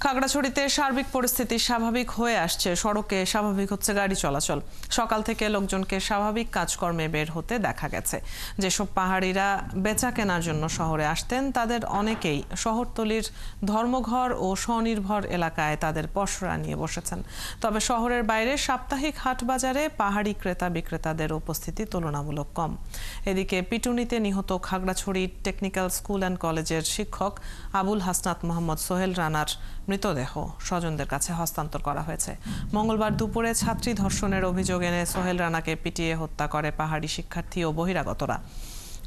খাগড়াছড়িতে সার্বিক পরিস্থিতি স্বাভাবিক হয়ে আসছে। সড়কে স্বাভাবিক হচ্ছে গাড়ি চলাচল। সকাল থেকে লোকজনকে স্বাভাবিক কাজকর্মে বের হতে দেখা গেছে। যেসব পাহাড়িরা বেচা কেনার জন্য শহরে আসতেন তাদের অনেকেই শহরতলির ধর্মঘর ও স্বনির্ভর এলাকায় তাদের পসরা নিয়ে বসেছেন। তবে শহরের বাইরে সাপ্তাহিক হাট বাজারে পাহাড়ি ক্রেতা বিক্রেতাদের উপস্থিতি তুলনামূলক কম। এদিকে পিটুনিতে নিহত খাগড়াছড়ি টেকনিক্যাল স্কুল অ্যান্ড কলেজের শিক্ষক আবুল হাসনাত মোহাম্মদ সোহেল রানার মৃতদেহ স্বজনদের কাছে হস্তান্তর করা হয়েছে। মঙ্গলবার দুপুরে ছাত্রী ধর্ষণের অভিযোগ এনে সোহেল রানাকে পিটিয়ে হত্যা করে পাহাড়ি শিক্ষার্থী ও বহিরাগতরা।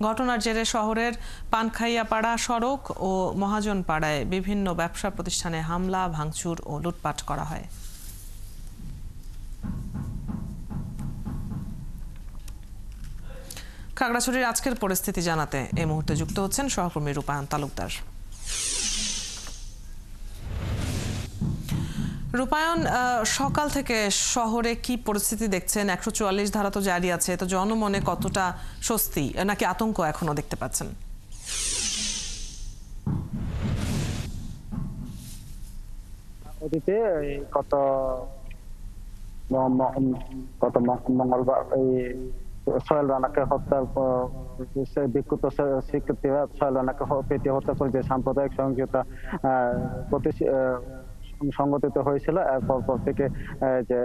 ঘটনার জেরে শহরের পানখাইয়াপাড়া সড়ক ও মহাজনপাড়ায় বিভিন্ন ব্যবসা প্রতিষ্ঠানে হামলা, ভাঙচুর ও লুটপাট করা হয়। খাগড়াছড়ির আজকের পরিস্থিতি জানাতে এই মুহূর্তে যুক্ত হচ্ছেন সহকর্মী রূপায়ণ তালুকদার। রূপায়ণ, সকাল থেকে শহরে কি পরিস্থিতি দেখছেন? 144 ধারা তো জারি আছে, তো জনমনে কতটা স্বস্তি নাকি আতঙ্ক এখনো দেখতে পাচ্ছেন? অতীতে গত মঙ্গলবার সোহেল রানাকে হত্যার বিক্ষুব্ধ শিক্ষার্থীরা সোহেল রানাকে পেটিয়ে হত্যা করে যে সাম্প্রদায়িক সহিংসতা সংগঠিত হয়েছিল, এরপর থেকে যে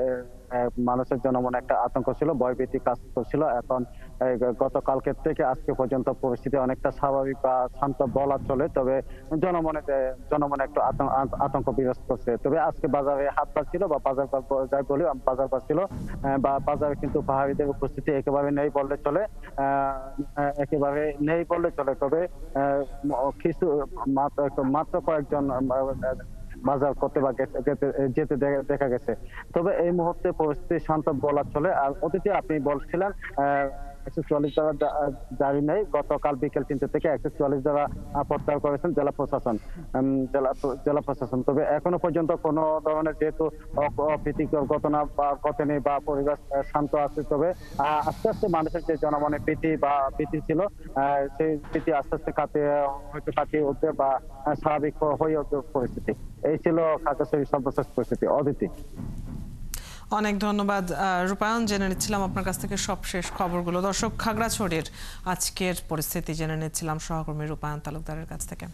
মানুষের জনমনে একটা আতঙ্ক ছিল, ভয়ভীতি কাজ করছিল। এখন গতকালকে থেকে আজকে পর্যন্ত পরিস্থিতি অনেকটা স্বাভাবিক বা শান্ত বলা চলে, তবে জনমনে একটু আতঙ্ক বিরাজ করছে। তবে আজকে বাজারে হাটবার ছিল বা বাজার যাই বলি বাজার ছিল, বা বাজারে কিন্তু পাহাড়িদের উপস্থিতি একেবারে নেই বললে চলে। তবে কিছু মাত্র কয়েকজন বাজার করতে বা যেতে দেখা গেছে। তবে এই মুহূর্তে পরিস্থিতি শান্ত বলা চলে। আর অতীতে আপনি বলছিলেন 144 ধারা জারি নেই, গতকাল বিকেল 3টে থেকে 144 ধারা প্রত্যাহার করেছেন জেলা প্রশাসন। তবে এখনো পর্যন্ত কোনো ধরনের যেহেতু অপ্রীতিকর ঘটনা বা ঘটেনি বা পরিবেশ শান্ত আছে, তবে আস্তে আস্তে মানুষের যে জনমনে ভীতি ছিল, সেই ভীতি আস্তে আস্তে কাটিয়ে উঠবে বা স্বাভাবিক হয়ে উঠবে পরিস্থিতি। এই ছিল খাগড়াছড়ির সর্বশেষ পরিস্থিতি। অদিতি, অনেক ধন্যবাদ রূপায়ণ। জেনে নিচ্ছিলাম আপনার কাছ থেকে সবশেষ খবরগুলো। দর্শক, খাগড়াছড়ির আজকের পরিস্থিতি জেনে নিচ্ছিলাম সহকর্মী রূপায়ণ তালুকদারের কাছ থেকে।